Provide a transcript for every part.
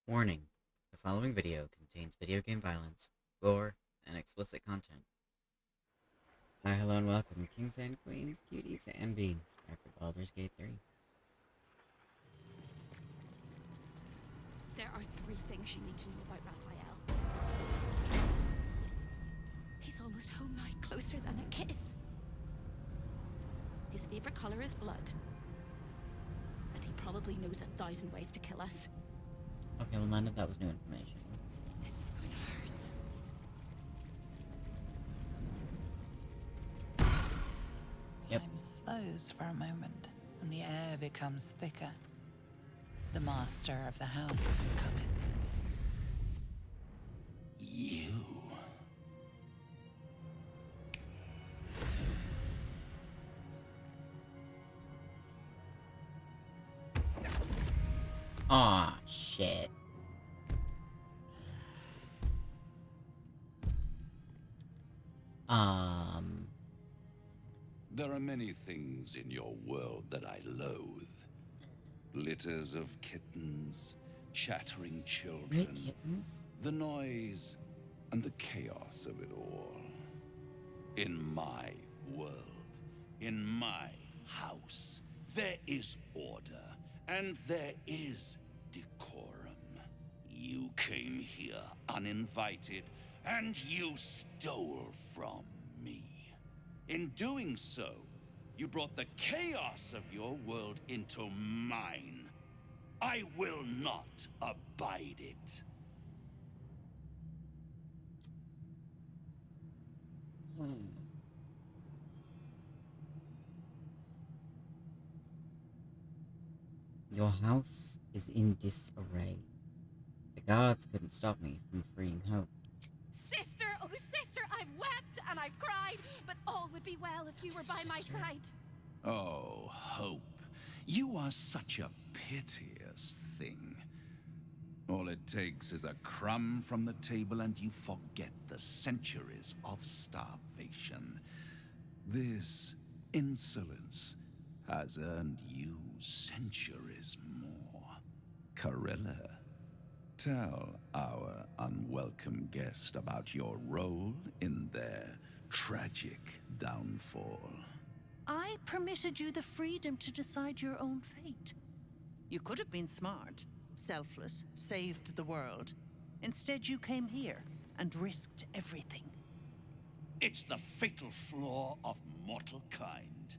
Warning: the following video contains video game violence, gore, and explicit content. Hi, hello, and welcome, kings and queens, cuties, and beans, back for Baldur's Gate 3. There are three things you need to know about Raphael. He's almost home now, closer than a kiss. His favorite color is blood. And he probably knows 1,000 ways to kill us. Okay, well, none of that was new information. This is going to hurt. Yep. Time slows for a moment, and the air becomes thicker. The master of the house is coming. You. Aw, shit. There are many things in your world that I loathe. Litters of kittens, chattering children, kittens? the noise, and the chaos of it all. In my world, in my house, there is order, and there is decorum. You came here uninvited, and you stole from me. In doing so, you brought the chaos of your world into mine. I will not abide it. Your house is in disarray. The guards couldn't stop me from freeing Hope. Sister, oh sister, I've wept and I've cried, but all would be well if you were by my Sister. side. Oh, Hope, you are such a piteous thing. All it takes is a crumb from the table and you forget the centuries of starvation. This insolence has earned you centuries more. Corella, tell our unwelcome guest about your role in their tragic downfall. I permitted you the freedom to decide your own fate. You could have been smart, selfless, saved the world. Instead, you came here and risked everything. It's the fatal flaw of mortal kind.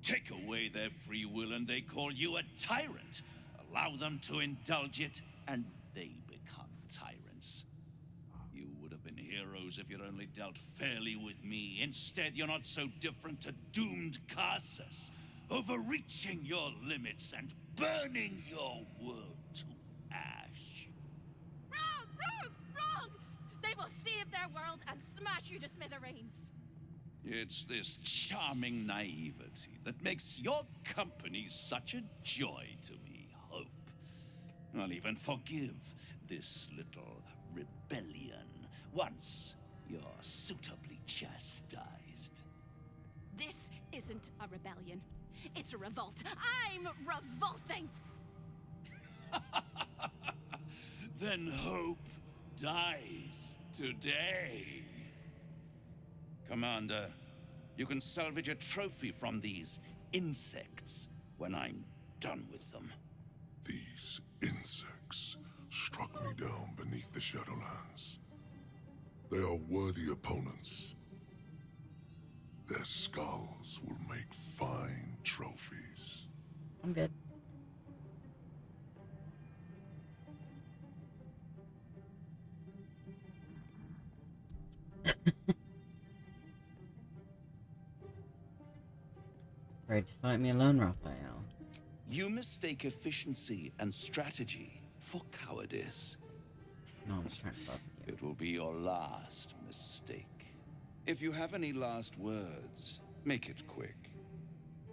Take away their free will and they call you a tyrant. Allow them to indulge it and they become tyrants. You would have been heroes if you'd only dealt fairly with me. Instead, you're not so different to doomed Carsus, overreaching your limits and burning your world to ash. Wrong, wrong, wrong! They will save their world and smash you to smithereens. It's this charming naivety that makes your company such a joy to me, Hope. I'll even forgive this little rebellion once you're suitably chastised. This isn't a rebellion. It's a revolt. I'm revolting! Then Hope dies today. Commander, you can salvage a trophy from these insects when I'm done with them. These insects struck me down beneath the Shadowlands. They are worthy opponents. Their skulls will make fine trophies. I'm good. Ready to fight me alone, Raphael? You mistake efficiency and strategy for cowardice. No, I'm just trying to fuck with you. It will be your last mistake. If you have any last words, make it quick.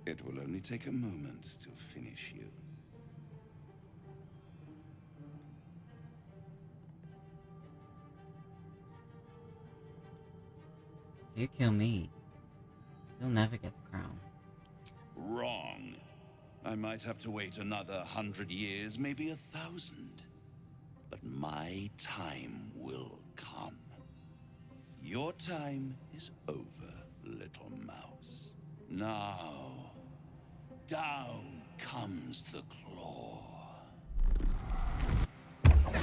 It will only take a moment to finish you. If you kill me, you'll never get the crown. Wrong. I might have to wait another 100 years, maybe 1,000. but my time will come. Your time is over, little mouse. Now, down comes the claw.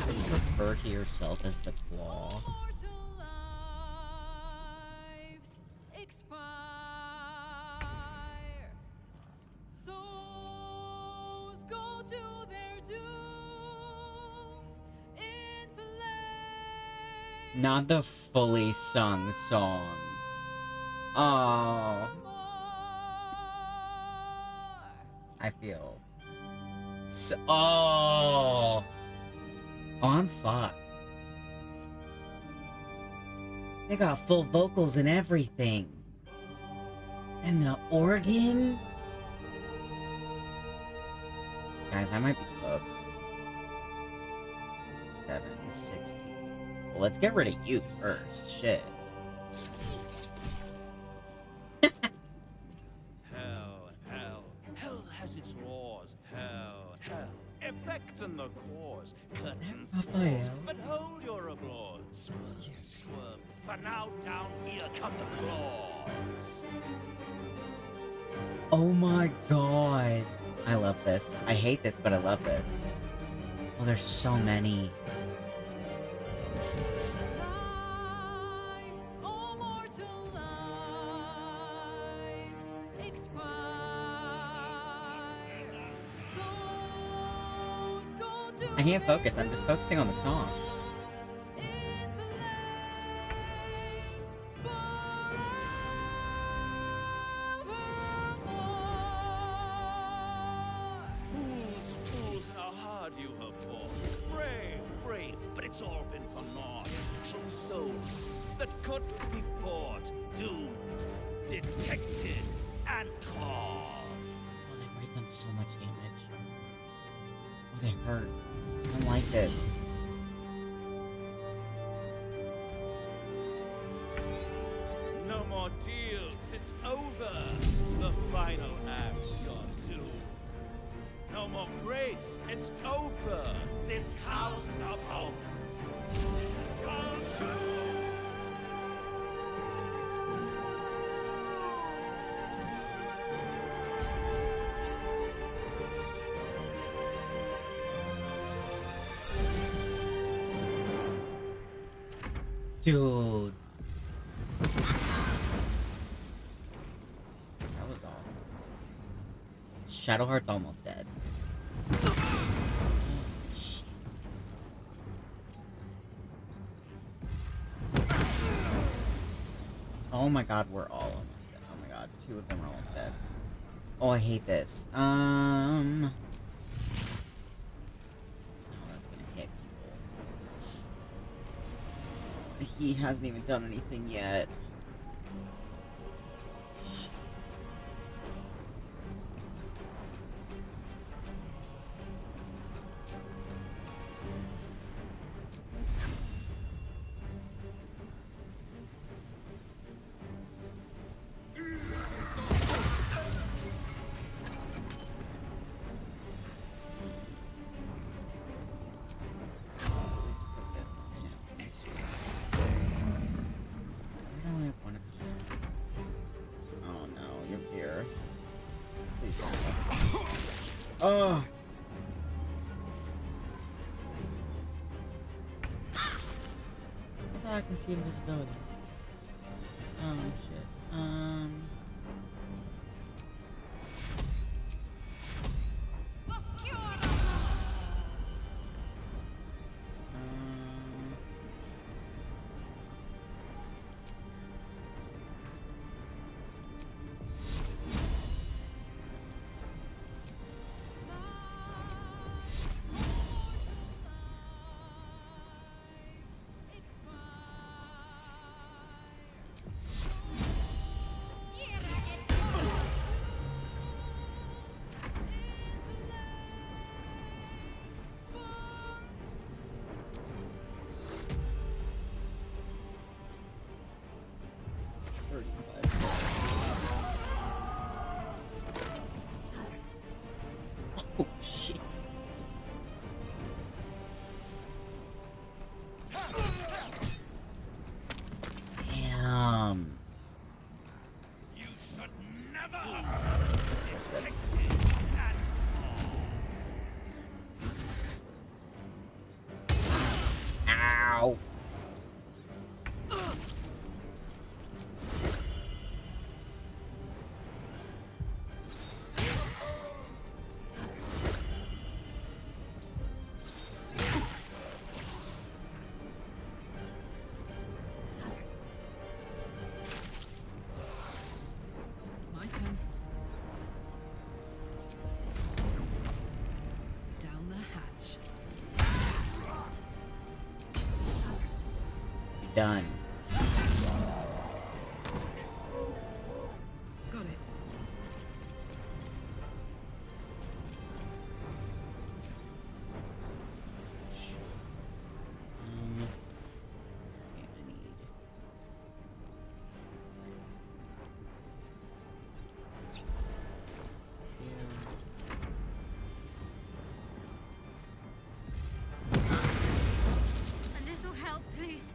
Would you refer to yourself as the claw? Mortal lives expire. Souls go to their dooms in flame. Not the fully sung song. Oh, I feel so. Oh, I'm fucked. They got full vocals and everything. And the organ? Guys, I might be cooked. 67, 16. Well, let's get rid of you first. Shit. Hell has its laws. Hell. Effect and the cause. Curtain Raphael? falls, but hold your applause. Squirm. For now down here come the claws. Oh my god. I love this. I hate this, but I love this. Oh, there's so many. Lives, oh mortal lives expire. Souls go to I can't focus. I'm just focusing on the song. in Fools, how hard you have fought. Brave, but it's all been for naught. True souls that could be bought, doomed, detected, and caught. Oh, they've already done so much damage. Oh, they hurt. I don't like this. No more deals, it's over. The final act, your doom. No more grace, it's over. This house of hope. Dude. That was awesome. Shadowheart's almost dead. Shit. Oh my god, we're all almost dead. Oh my god, 2 of them are almost dead. Oh, I hate this. Oh, that's gonna hit people. He hasn't even done anything yet. Shit. Let's put this on him. I only have one attack. Oh no, you're here. Please don't. Oh! I can see invisibility. Oh shit. Ow. My turn. Down the hatch. You're done. Got it. Okay, I need. A little help, please.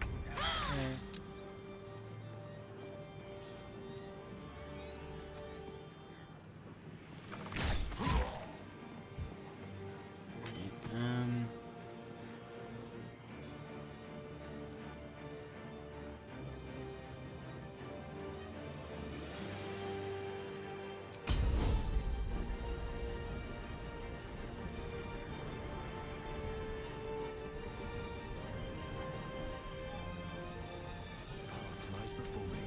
Um. Path lies before me.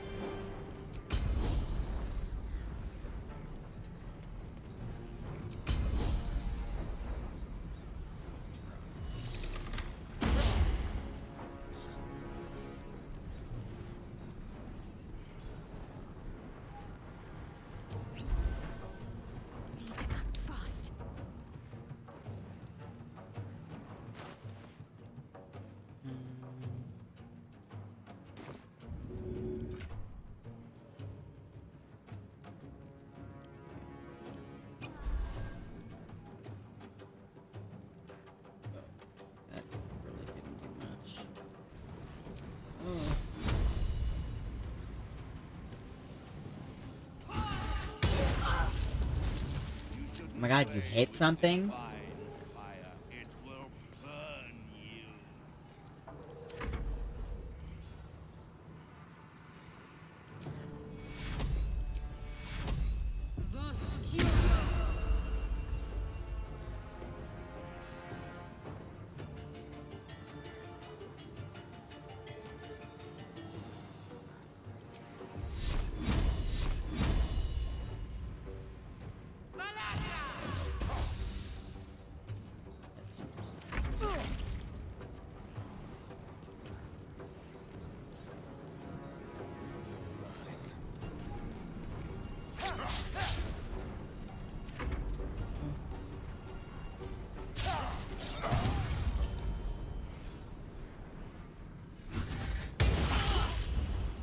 Need to act fast. That really didn't do much. Oh. Oh my god, you hit something? Fire. It will burn you.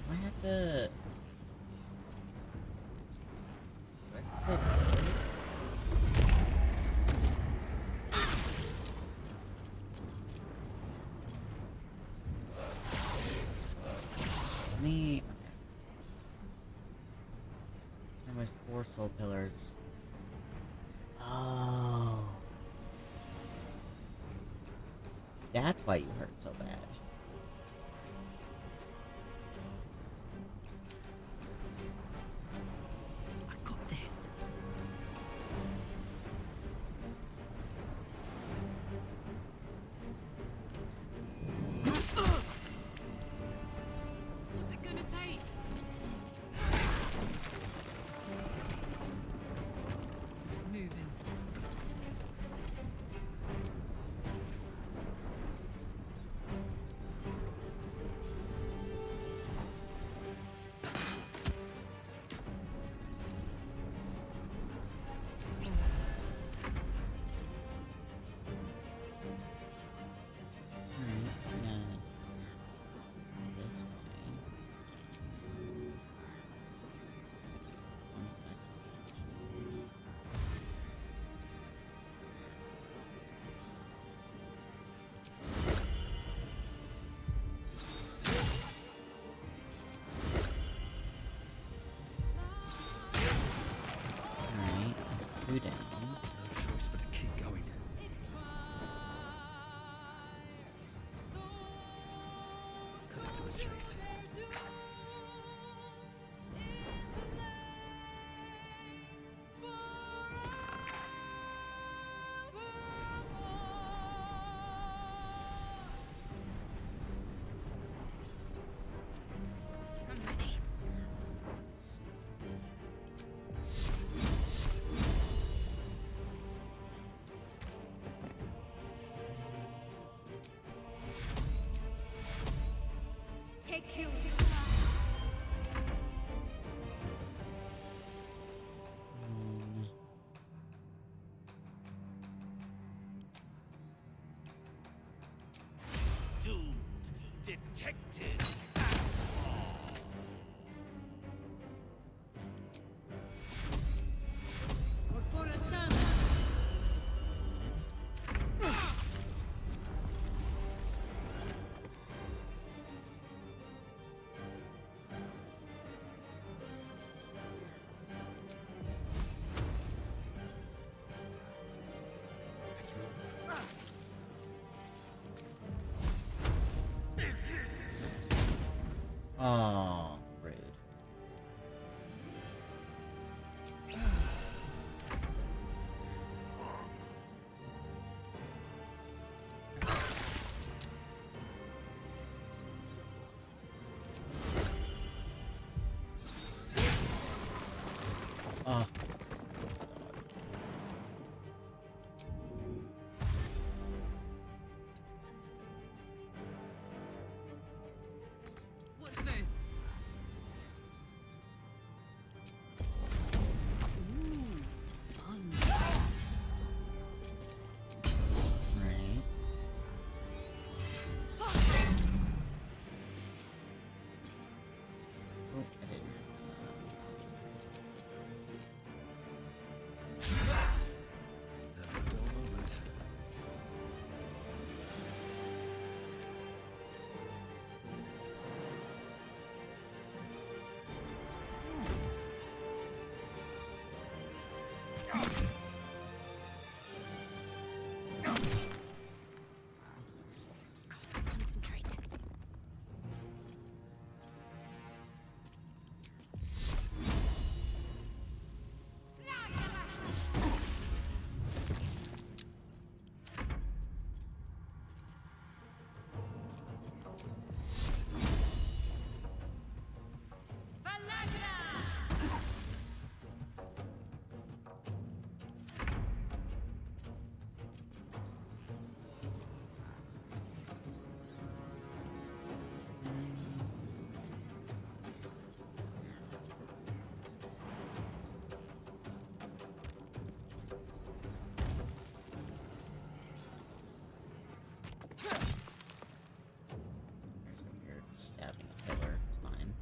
I have to. Do I have to kill those? Let me. Okay. And with 4 soul pillars. Oh. That's why you hurt so bad. I got this. What's it gonna take? Moving. Alright, now. This way. Let's see. What's actually. Alright, that's 2 down. No choice but to keep going. for the chase. I'm ready. Take you. Doomed, detected. Let's move. Oh, rude. Oh. What's this? Ooh, fun. Right. Oh, I didn't. Never a dull moment. Concentrate. There's a weird stabbing pillar. It's fine.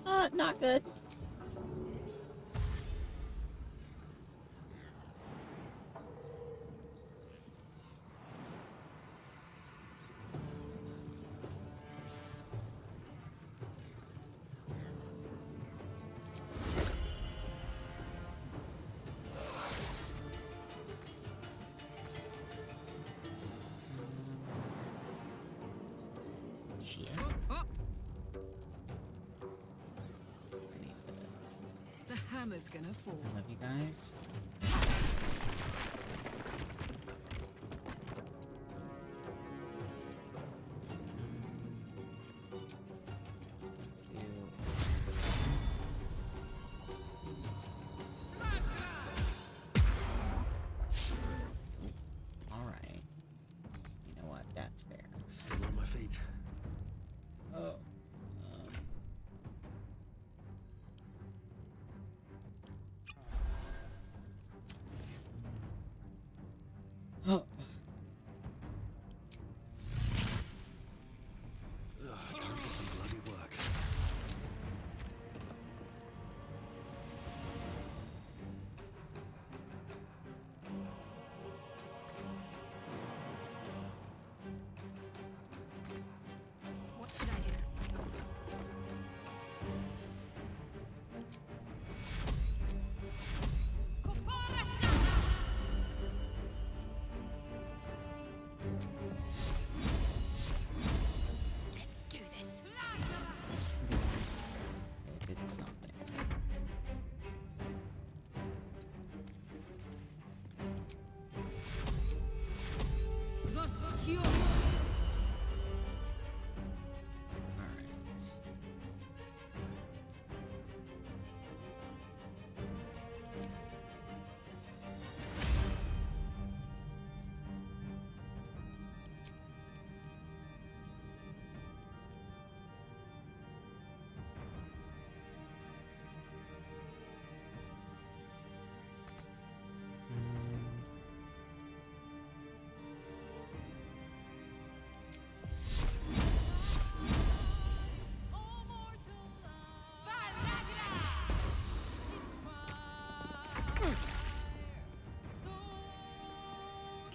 Alright, not good. Shit. Oh, I need to. the hammer's gonna fall. I love you guys. This sucks. Let's do. Alright. You know what? That's fair. Still on my feet. Oh.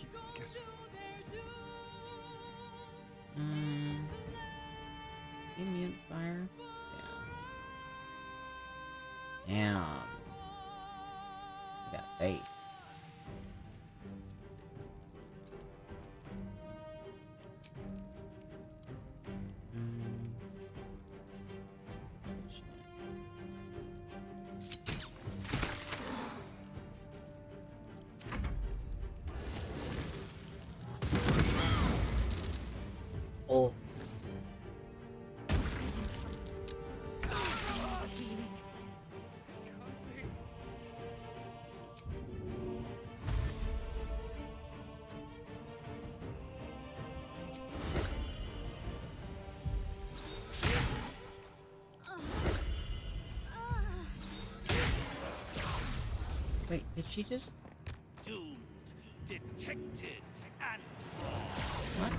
keep guessing. Is he immune to fire? Yeah. Damn. Look at that face. Oh. Wait, did she just... Doomed, detected, and What?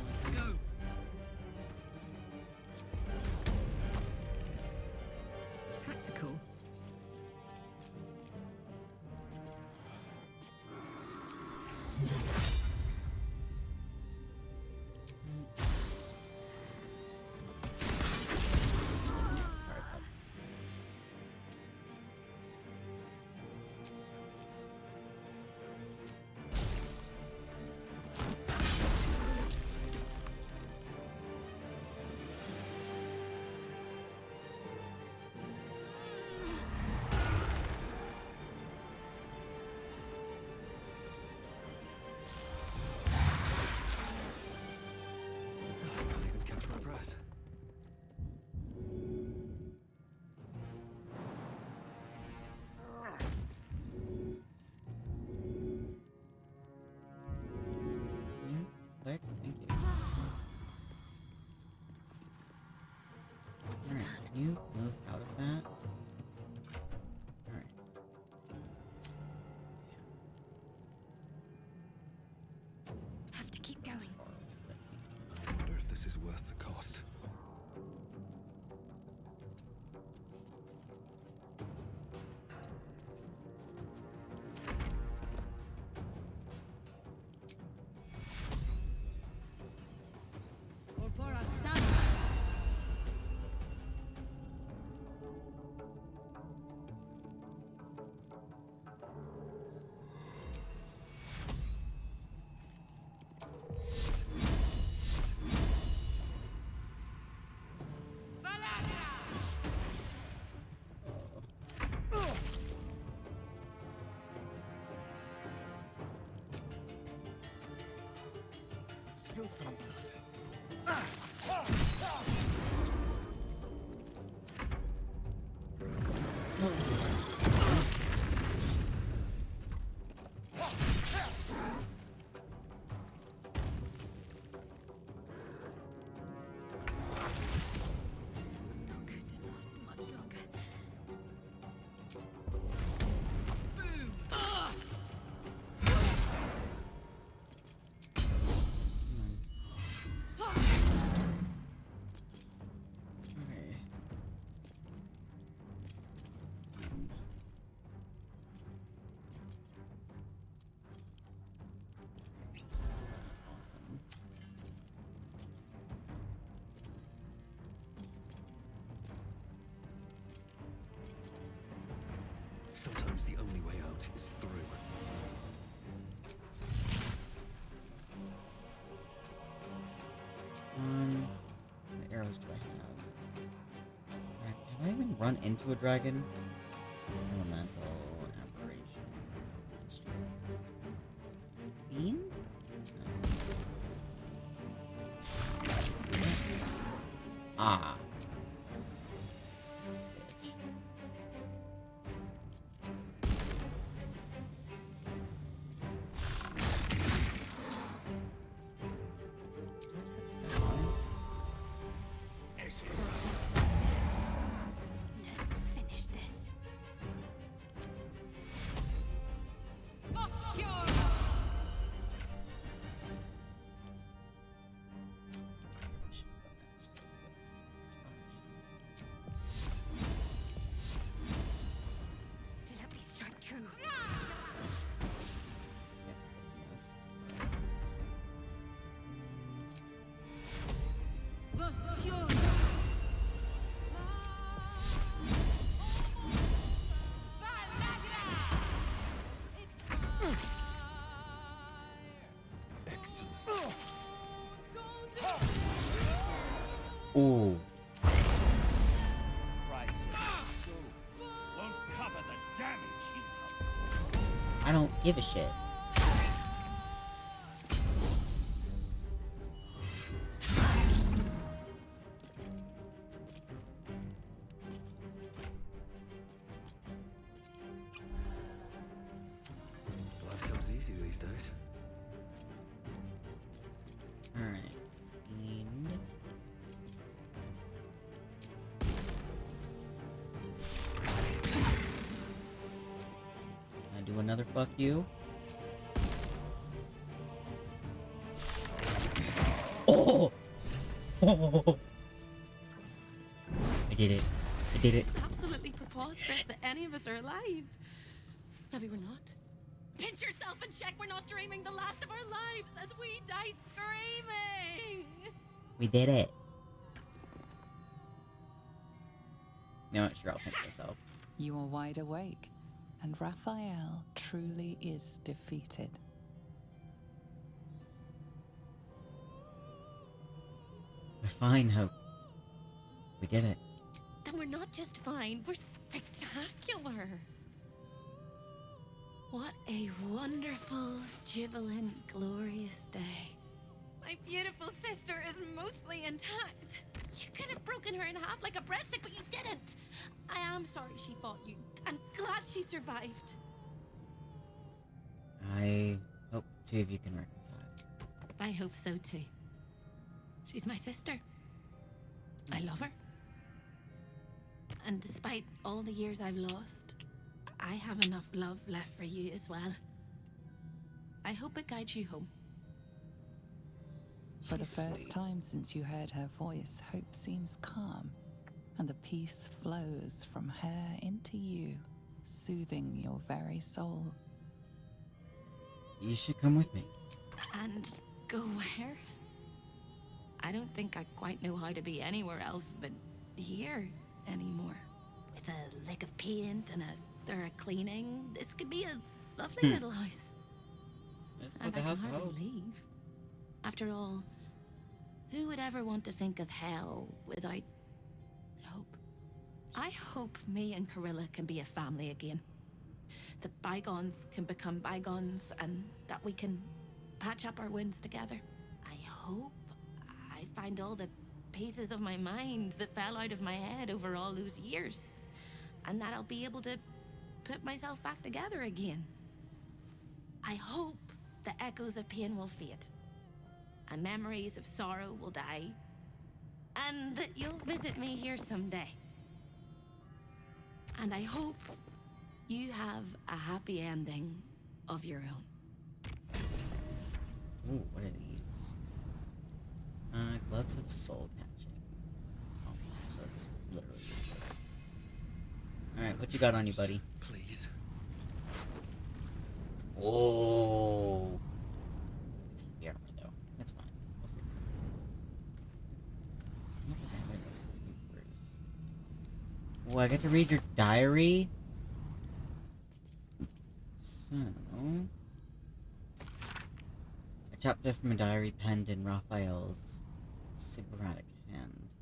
Let's go. Tactical. Sorry, bud. I can't even catch my breath. Can you click? Thank you. Alright, can you move out of that? Alright. Have to keep going. I wonder if this is worth the cost. Corpora sana. Spill some blood. Not going to last much longer. Boom. Okay. Awesome. Sometimes the only way out is through. What arrows do I have? Have I even run into a dragon? Elemental aberration. Bean? No. Yes. Ah. Bitch. Let's finish this. Obscure. Ooh. Price of your soul won't cover the damage you have caused. I don't give a shit. Life comes easy these days. Alright. And... I do another fuck you. Oh! Oh! I did it. I did it. It's absolutely preposterous that any of us are alive. Maybe we're not. Pinch yourself and check we're not dreaming the last of our lives as we die screaming. We did it. You know what? Sure, I'll pinch myself. You are wide awake, and Raphael truly is defeated. We're fine, Hope. We did it. Then we're not just fine, we're spectacular. What a wonderful, jubilant, glorious day. My beautiful sister is mostly intact. You could have broken her in half like a breadstick, but you didn't. I am sorry she fought you. I'm glad she survived. I hope the two of you can reconcile. I hope so too. She's my sister. I love her. And despite all the years I've lost, I have enough love left for you as well. I hope it guides you home. For the She's first sweet. time since you heard her voice, Hope seems calm, and the peace flows from her into you, soothing your very soul. You should come with me. And go where? I don't think I quite know how to be anywhere else but here anymore. With a lick of paint and a thorough cleaning, this could be a lovely little house. Let's go And to I the house can of hardly Hope. leave. After all, who would ever want to think of hell without hope? I hope me and Corilla can be a family again. That bygones can become bygones and that we can patch up our wounds together. I hope I find all the pieces of my mind that fell out of my head over all those years, and that I'll be able to put myself back together again. I hope the echoes of pain will fade, and memories of sorrow will die, and that you'll visit me here someday. And I hope you have a happy ending of your own. Ooh, what are these? Gloves of soul catching. Oh, so it's literally useless. Alright, what you got on you, buddy? Please. Oh. It's heavy armor, though. That's fine. We'll figure it out. Oh, I get to read your diary? So... A chapter from a diary penned in Raphael's Sybaritic hand.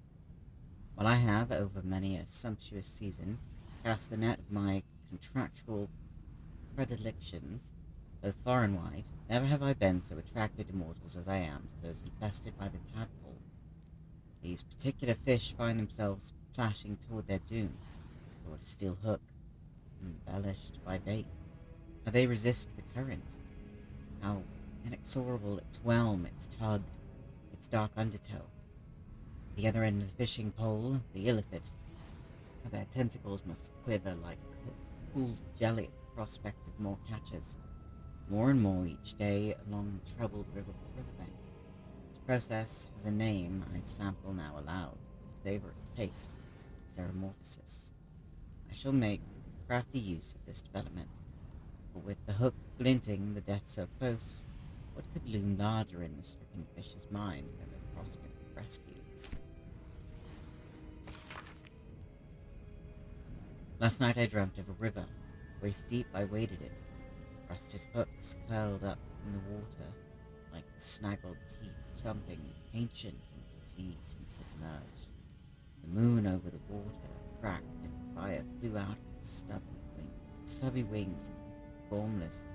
While I have, over many a sumptuous season, cast the net of my contractual predilections, both far and wide, never have I been so attracted to mortals as I am to those infested by the tadpole. These particular fish find themselves plashing toward their doom, toward a steel hook, embellished by bait. How they resist the current, how inexorable its whelm, its tug, its dark undertow. The other end of the fishing pole, the illithid. How their tentacles must quiver like cooled jelly at the prospect of more catches. More and more each day along the troubled riverbank. Its process has a name I sample now aloud to flavor its taste. Ceramorphosis. I shall make crafty use of this development. For with the hook glinting, the death so close, what could loom larger in the stricken fish's mind than the prospect of rescue? Last night I dreamt of a river. Waist deep I waded it. Rusted hooks curled up from the water, like the snaggled teeth of something ancient and seized and submerged. The moon over the water cracked and fire flew out of its stubby wings of formless,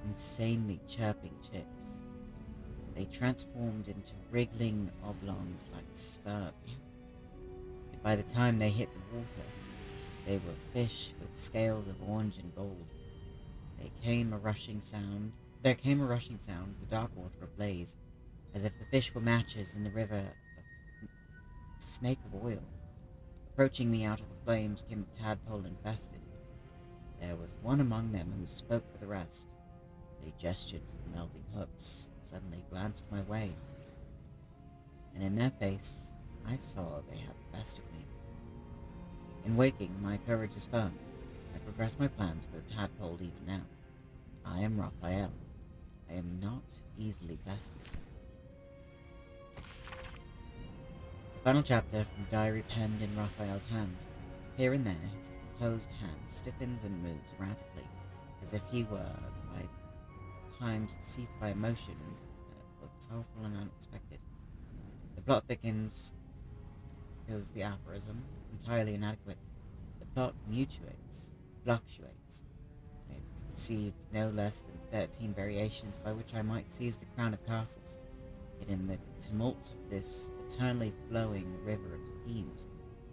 insanely chirping chicks. They transformed into wriggling oblongs like sperm. And by the time they hit the water, they were fish with scales of orange and gold. There came a rushing sound, the dark water ablaze, as if the fish were matches in the river of snake of oil. Approaching me out of the flames came the tadpole infested. There was one among them who spoke for the rest. They gestured to the melting hooks, suddenly glanced my way, and in their face I saw they had the best of me. In waking, my courage is firm. I progress my plans for the tadpole even now. I am Raphael. I am not easily bested. The final chapter from diary penned in Raphael's hand. Here and there, his composed hand stiffens and moves erratically, as if he were, by times, seized by emotion, both powerful and unexpected. The plot thickens, goes the aphorism, entirely inadequate. The plot fluctuates. I have conceived no less than 13 variations by which I might seize the crown of Tarsus. Yet in the tumult of this eternally flowing river of themes,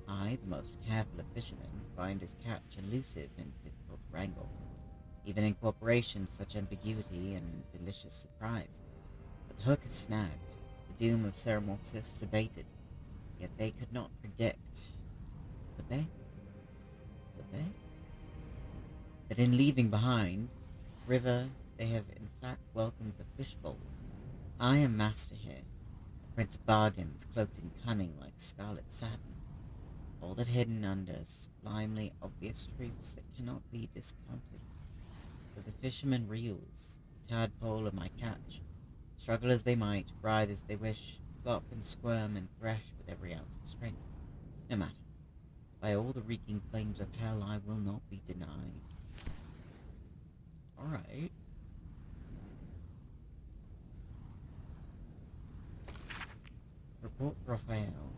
I, the most careful of fishermen, find his catch elusive and difficult to wrangle. Even in cooperation, such ambiguity and delicious surprise. But the hook is snagged, the doom of Ceramorphosis is abated, yet they could not predict. Could they? That in leaving behind river, they have in fact welcomed the fishbowl. I am master here, a prince of bargains, cloaked in cunning like scarlet satin, all that hidden under sublimely obvious truths that cannot be discounted. So the fisherman reels, the tadpole of my catch. Struggle as they might, writhe as they wish, flop and squirm and thresh with every ounce of strength. No matter. By all the reeking flames of hell, I will not be denied. Alright. Report Raphael.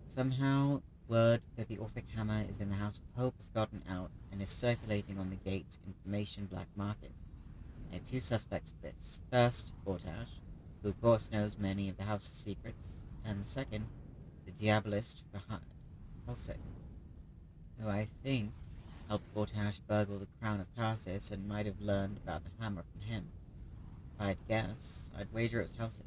Somehow, word that the Orphic hammer is in the House of Hope has gotten out and is circulating on the gate's information black market. I have two suspects for this. First, Bortash, who of course knows many of the House's secrets, and second, the Diabolist for Helsik, who I think helped Bortash burgle the crown of Tarsus and might have learned about the hammer from him. If I'd guess, I'd wager it's Helsik,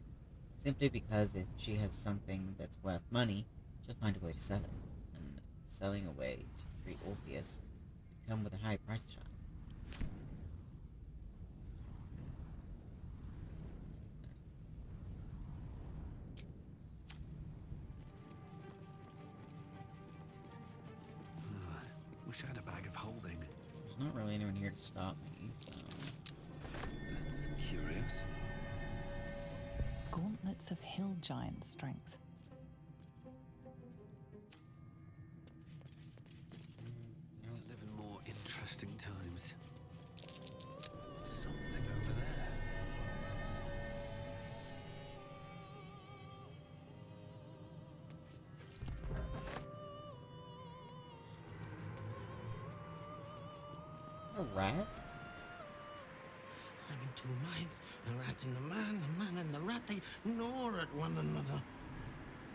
simply because if she has something that's worth money, she'll find a way to sell it, and selling a way to free Orpheus would come with a high price tag. Wish I had a bag of holding. There's not really anyone here to stop me, so... That's curious. Gauntlets of hill giant strength. Live in more interesting times. Something over there. A rat? I'm in two minds. The rat and the man and the rat, they gnaw at one another.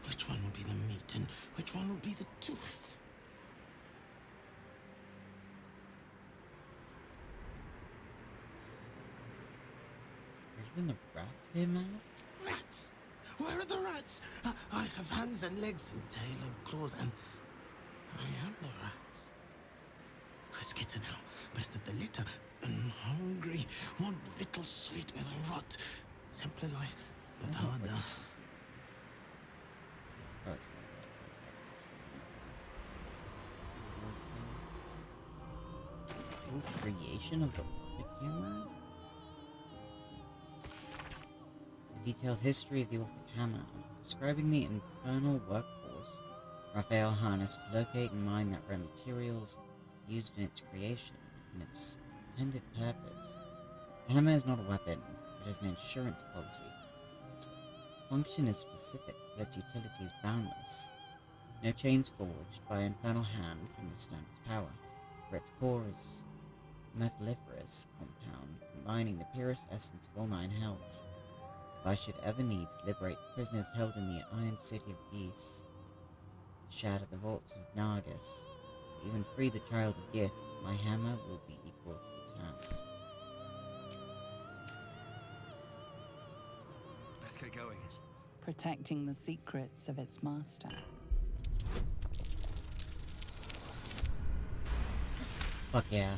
Which one will be the meat and which one will be the tooth? Where's the rats here, man? Rats! Where are the rats? I have hands and legs and tail and claws, and I am the rats. I skitter now, best of the litter, and hungry, want victuals sweet with a rot. Simpler life, but harder. Oh, creation of the Orphic hammer? A detailed history of the Orphic hammer, describing the infernal workforce Raphael harnessed to locate and mine that rare materials used in its creation and its intended purpose. The hammer is not a weapon, it is an insurance policy. Its function is specific. but its utility is boundless. No chains forged by infernal hand can withstand its power, for its core is a metalliferous compound, combining the purest essence of all 9 hells. If I should ever need to liberate the prisoners held in the Iron City of Geese, to shatter the vaults of Nargis, to even free the Child of Gith, my hammer will be equal to the task. Let's get going. Protecting the secrets of its master. Fuck yeah.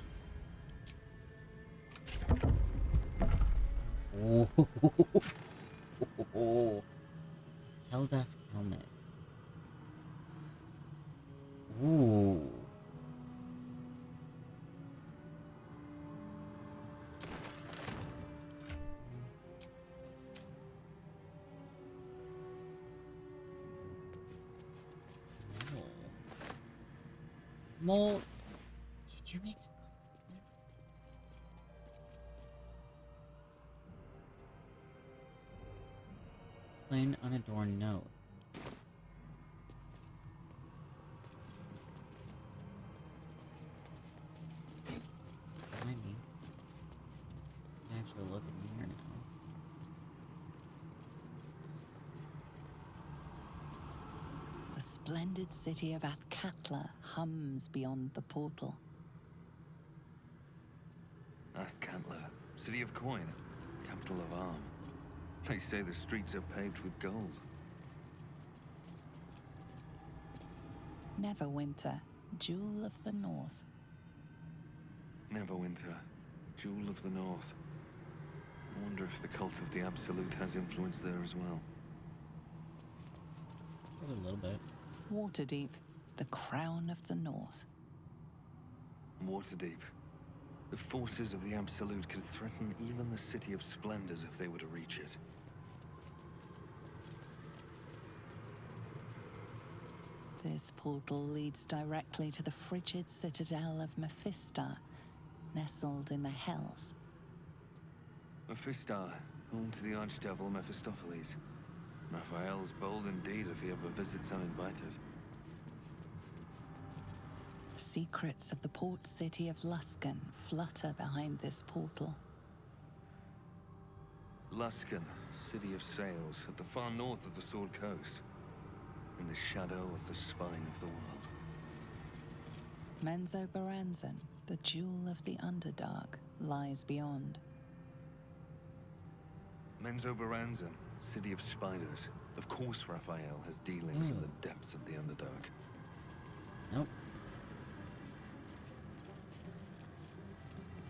Ooh. Helldusk helmet. Ooh. More. Did you make it? Plain unadorned note. Remind me. Actually look in here now. The splendid city of Athkatla hums beyond the portal. Athkatla, city of coin, capital of arm. They say the streets are paved with gold. Neverwinter, jewel of the north. Neverwinter, jewel of the north. I wonder if the cult of the Absolute has influence there as well. A little bit. Waterdeep, the crown of the north. Waterdeep. The forces of the Absolute could threaten even the City of Splendors if they were to reach it. This portal leads directly to the frigid citadel of Mephistar, nestled in the Hells. Mephistar, home to the archdevil Mephistopheles. Raphael's bold indeed if he ever visits uninvited. Secrets of the port city of Luskan flutter behind this portal. Luskan, city of sails, at the far north of the Sword Coast. In the shadow of the spine of the world. Menzoberranzan, the jewel of the Underdark, lies beyond. Menzoberranzan, city of spiders. Of course Raphael has dealings in the depths of the Underdark. Nope.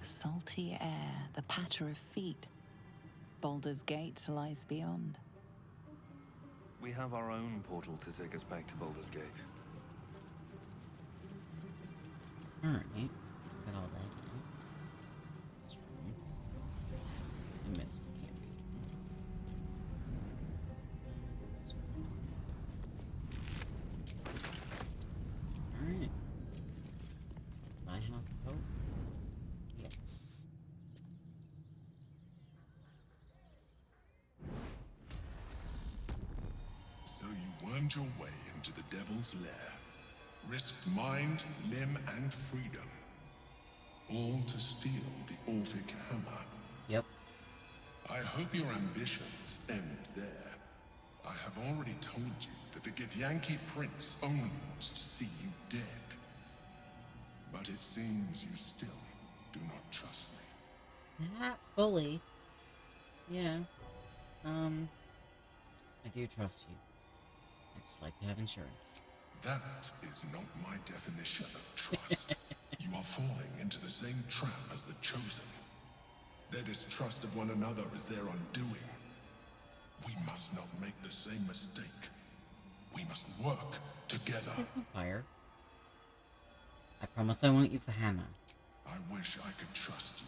Salty air, the patter of feet. Baldur's Gate lies beyond. We have our own portal to take us back to Baldur's Gate. Alright. Let's put all that in. This room. I missed. It can't be. This one. Alright. My house of hope? Yes. So you wormed your way into the Devil's Lair, risked mind, limb, and freedom, all to steal the Orphic hammer. Yep. I hope your ambitions end there. I have already told you that the Githyanki Prince only wants to see you dead. But it seems you still do not trust me. Not fully. Yeah. I do trust you. I just like to have insurance. That is not my definition of trust. You are falling into the same trap as the Chosen. Their distrust of one another is their undoing. We must not make the same mistake. We must work together. It's on fire. I promise I won't use the hammer. I wish I could trust you.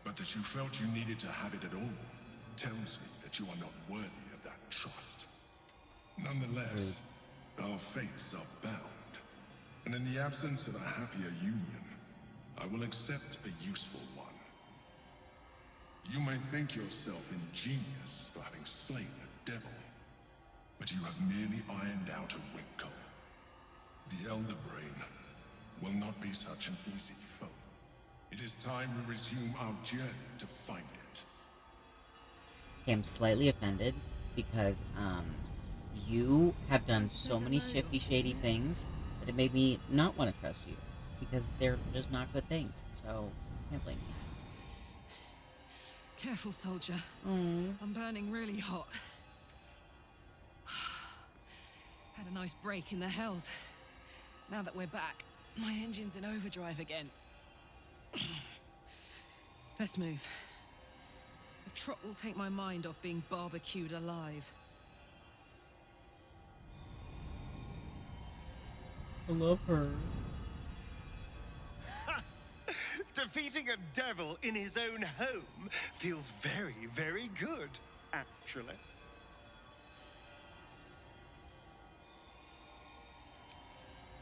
But that you felt you needed to have it at all tells me that you are not worthy of that trust. Nonetheless, our fates are bound. And in the absence of a happier union, I will accept a useful one. You may think yourself ingenious for having slain a devil. but you have merely ironed out a wrinkle. The Elder Brain will not be such an easy foe. It is time we resume our journey to find it. I'm slightly offended because, you have done so many shifty, shady things that it made me not want to trust you. Because they're just not good things, so can't blame me. Careful, soldier. Mm. I'm burning really hot. Had a nice break in the hells. Now that we're back, my engine's in overdrive again. Let's move. The trot will take my mind off being barbecued alive. I love her. Defeating a devil in his own home feels very, very good, actually.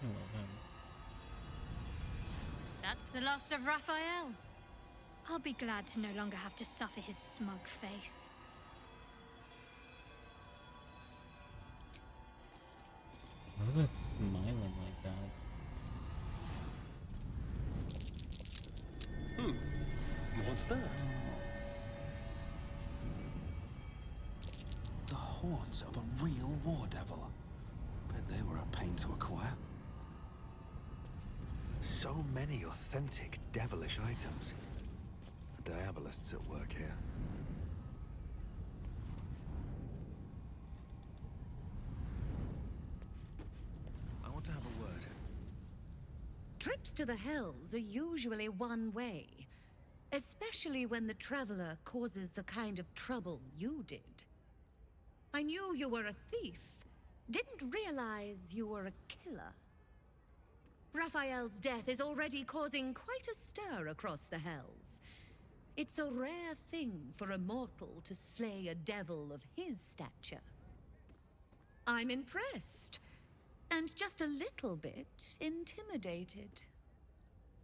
I love him. That's the last of Raphael. I'll be glad to no longer have to suffer his smug face. Why was I smiling like that? What's that? The horns of a real war devil. Bet they were a pain to acquire. So many authentic devilish items. The diabolists at work here. I want to have a word. Trips to the Hells are usually one way. Especially when the traveler causes the kind of trouble you did. I knew you were a thief. Didn't realize you were a killer. Raphael's death is already causing quite a stir across the Hells. It's a rare thing for a mortal to slay a devil of his stature. I'm impressed. And just a little bit intimidated.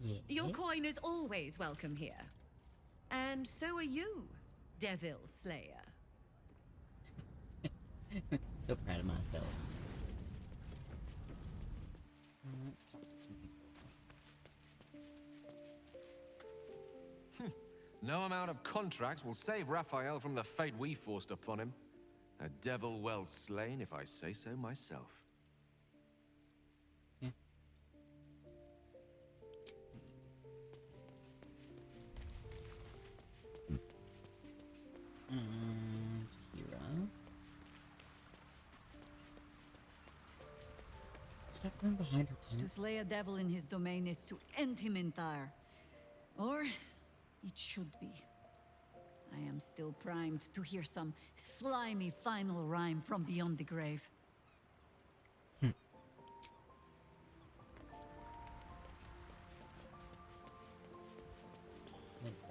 Yeah. Your coin is always welcome here. And so are you, Devil Slayer. So proud of myself. Let's talk to some people. No amount of contracts will save Raphael from the fate we forced upon him. A devil well slain, if I say so myself. Yeah. And Hira. Stop going behind her tent. To slay a devil in his domain is to end him entire. Or it should be. I am still primed to hear some slimy final rhyme from beyond the grave. Like so.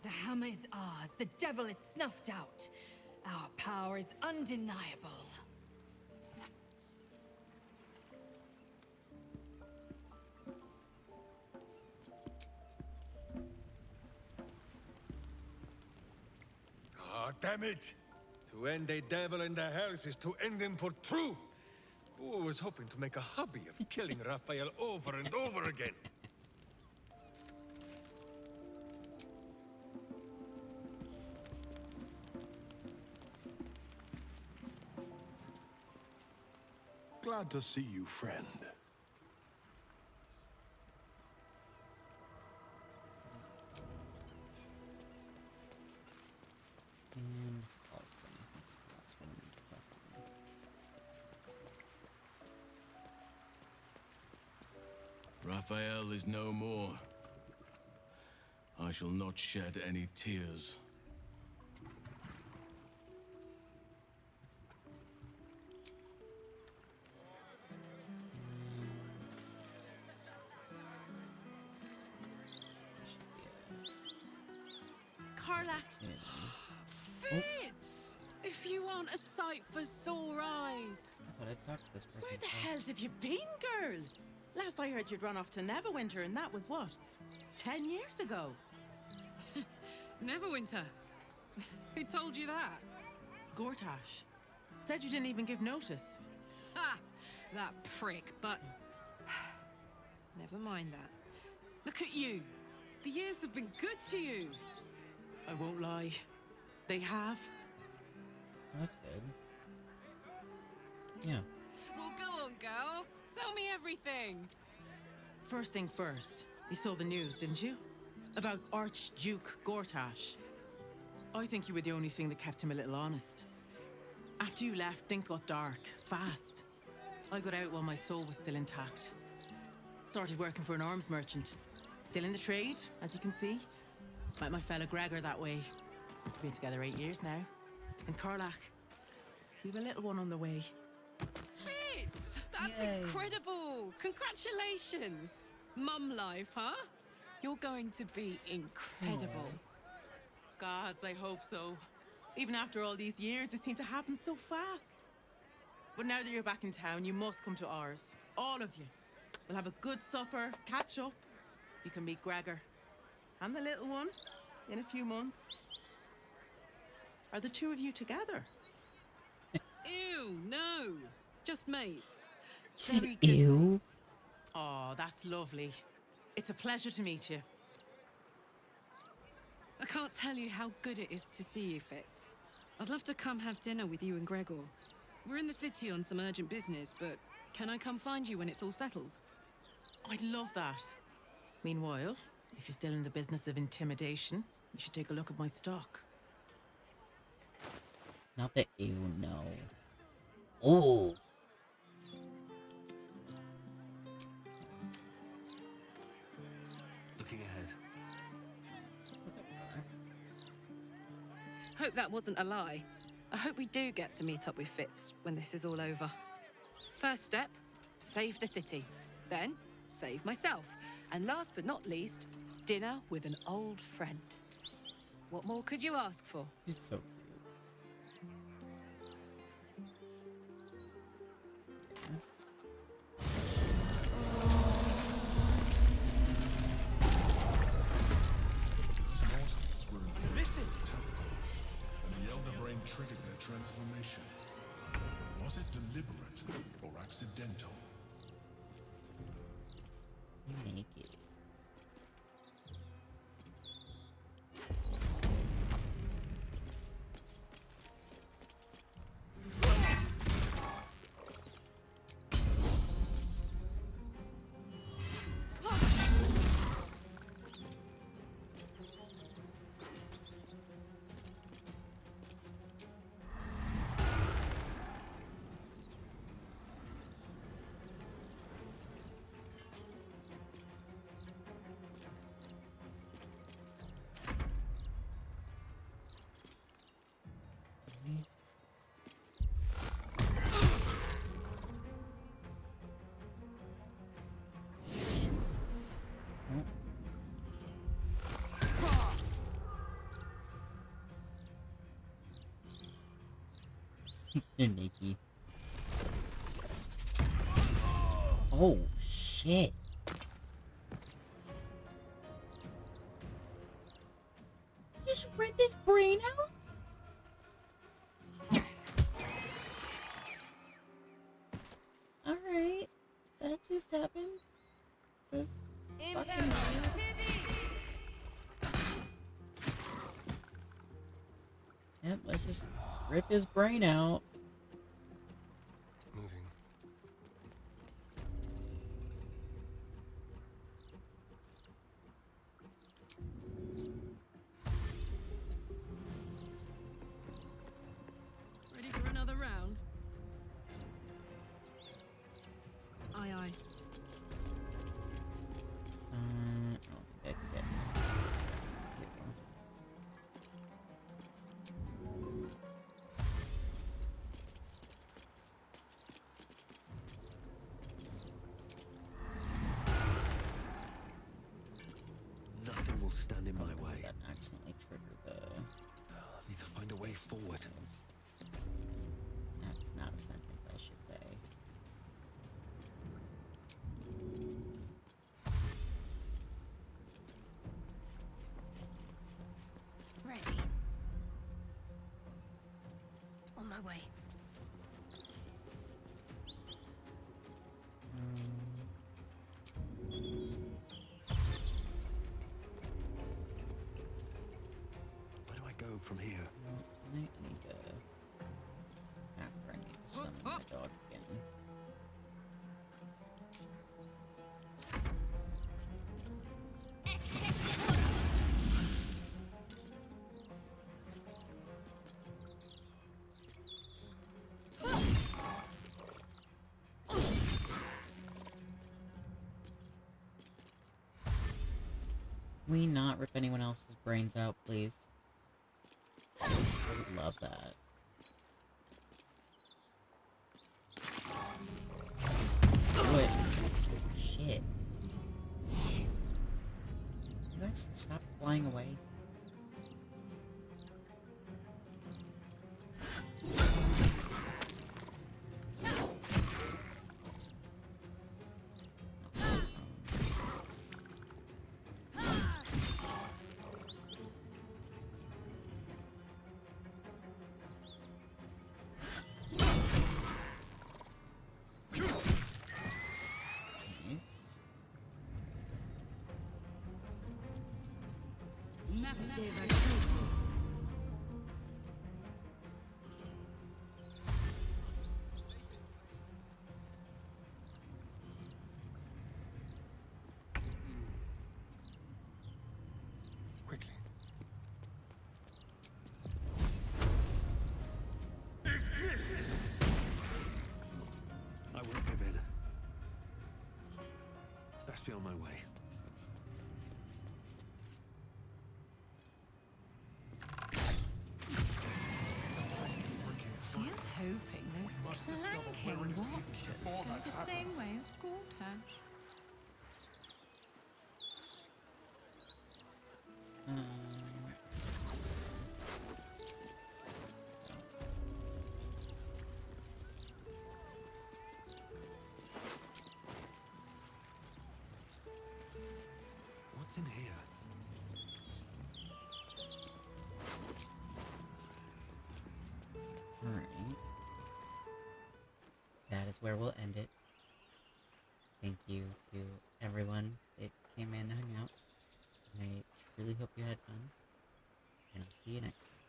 The hammer is ours. The devil is snuffed out. Our power is undeniable. Ah, damn it! To end a devil in the hells is to end him for true! I was hoping to make a hobby of killing Raphael over and over again. Glad to see you, friend. And also, I think it's the last one we need to talk about. Raphael is no more. I shall not shed any tears. Karlach. Fitz! If you aren't a sight for sore eyes. I thought I'd talk to this person. Where the first. hells have you been, girl? Last I heard you'd run off to Neverwinter, and that was what? 10 years ago? Neverwinter. Who told you that? Gortash. Said you didn't even give notice. Ha! That prick, but... Never mind that. Look at you. The years have been good to you. I won't lie. They have. That's good. Yeah. Well, go on, girl. Tell me everything. First thing first, you saw the news, didn't you? About Archduke Gortash. I think you were the only thing that kept him a little honest. After you left, things got dark, fast. I got out while my soul was still intact. Started working for an arms merchant. Still in the trade, as you can see. Met my fella Gregor that way. Been together 8 years now. And Karlach, we've a little one on the way. Fitz! That's Yay. incredible! Congratulations! Mum life, huh? You're going to be incredible. Gods, I hope so. Even after all these years, it seemed to happen so fast. But now that you're back in town, you must come to ours. All of you. We'll have a good supper, catch up. You can meet Gregor. And the little one in a few months. Are the two of you together? Ew, no. Just mates. She said, Very good ew. mates. Oh, that's lovely. It's a pleasure to meet you. I can't tell you how good it is to see you, Fitz. I'd love to come have dinner with you and Gregor. We're in the city on some urgent business, but can I come find you when it's all settled? I'd love that. Meanwhile, if you're still in the business of intimidation, you should take a look at my stock. Not the ew, no. Oh. Looking ahead. Hope that wasn't a lie. I hope we do get to meet up with Fitz when this is all over. First step, save the city. Then, save myself. And last but not least, dinner with an old friend. What more could you ask for? He's so cute. Those mortals were in temples, and the Elder Brain triggered their transformation. But was it deliberate or accidental? Naked. You're naked. Oh, shit. Just rip his brain out? Alright. That just happened. This fucking... Yep, let's just rip his brain out. Moving. Ready for another round? Aye, aye. Oh, okay. Nothing will stand in my way. That accidentally triggered the... I need to find a way forward. That's not a sentence, I should say. Ready. my way. Where do I go from here? I need to... After I need to summon my dog again. Can we not rip anyone else's brains out, please? I would love that. What? Shit. You guys stop flying away? Nice. Quickly. I won't give in. Best be on my way. Here's hoping those clanking watchers go the same way as Gortash. What's in here? Alright. That is where we'll end it. Thank you to everyone that came in and hung out. I truly hope you had fun. And I'll see you next time.